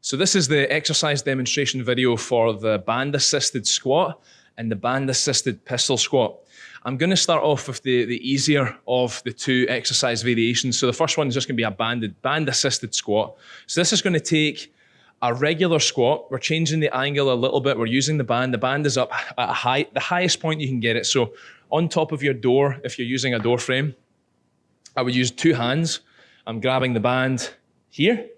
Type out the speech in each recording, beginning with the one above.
So this is the exercise demonstration video for the band-assisted squat and the band-assisted pistol squat. I'm going to start off with the easier of the two exercise variations. So the first one is just going to be a band-assisted squat. So this is going to take a regular squat. We're changing the angle a little bit. We're using the band. The band is up at the highest point you can get it. So on top of your door, if you're using a door frame, I would use two hands. I'm grabbing the band here.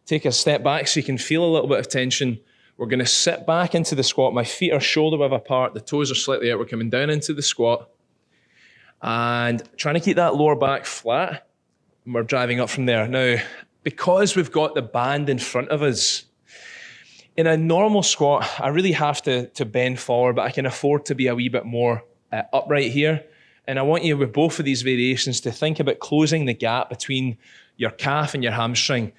Take a step back so you can feel a little bit of tension. We're going to sit back into the squat. My feet are shoulder width apart. The toes are slightly out. We're coming down into the squat and trying to keep that lower back flat. And we're driving up from there. Now, because we've got the band in front of us, in a normal squat, I really have to bend forward, but I can afford to be a wee bit more upright here. And I want you with both of these variations to think about closing the gap between your calf and your hamstring.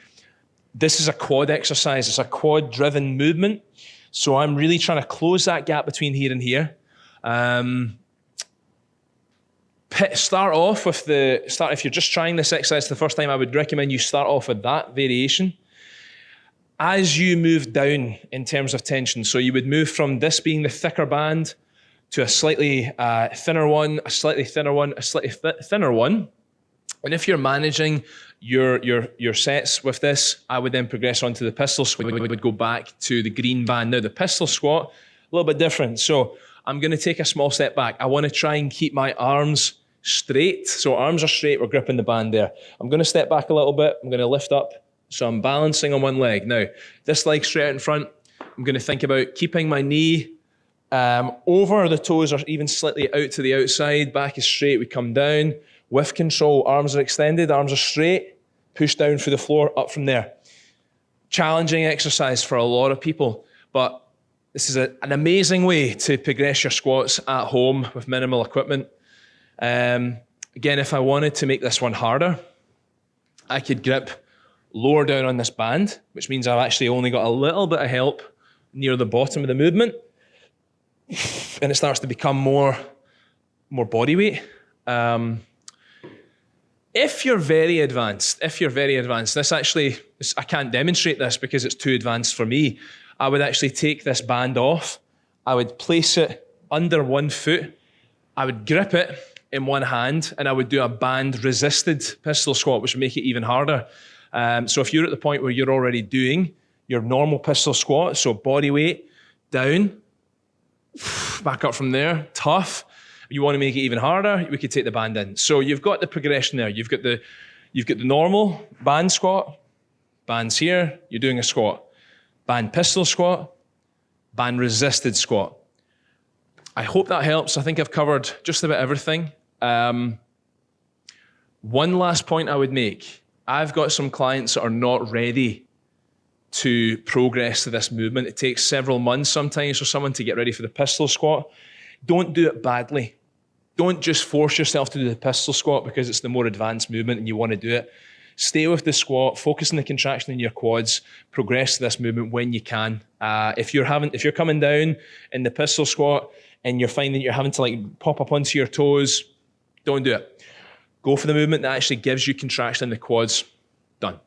This is a quad exercise. It's a quad-driven movement. So I'm really trying to close that gap between here and here. Start off with if you're just trying this exercise the first time, I would recommend you start off with that variation. As you move down in terms of tension, so you would move from this being the thicker band to a slightly thinner one, a slightly thinner one, a slightly thinner one. And if you're managing your sets with this, I would then progress on to the pistol squat. We would go back to the green band. Now the pistol squat, a little bit different. So I'm going to take a small step back. I want to try and keep my arms straight. So arms are straight, we're gripping the band there. I'm going to step back a little bit. I'm going to lift up. So I'm balancing on one leg. Now, this leg straight out in front, I'm going to think about keeping my knee over the toes or even slightly out to the outside. Back is straight, we come down. With control, arms are extended, arms are straight, push down through the floor, up from there. Challenging exercise for a lot of people, but this is an amazing way to progress your squats at home with minimal equipment. Again, if I wanted to make this one harder, I could grip lower down on this band, which means I've actually only got a little bit of help near the bottom of the movement, and it starts to become more body weight. If you're very advanced, I can't demonstrate this because it's too advanced for me. I would actually take this band off. I would place it under one foot. I would grip it in one hand and I would do a band resisted pistol squat, which would make it even harder. So if you're at the point where you're already doing your normal pistol squat, so body weight down, back up from there, tough. You want to make it even harder, we could take the band in. So you've got the progression there. You've got the normal band squat, band's here, you're doing a squat. Band pistol squat, band resisted squat. I hope that helps. I think I've covered just about everything. One last point I would make. I've got some clients that are not ready to progress to this movement. It takes several months sometimes for someone to get ready for the pistol squat. Don't do it badly. Don't just force yourself to do the pistol squat because it's the more advanced movement and you want to do it. Stay with the squat, focus on the contraction in your quads, progress to this movement when you can. If you're coming down in the pistol squat and you're finding you're having to pop up onto your toes, don't do it. Go for the movement that actually gives you contraction in the quads. Done.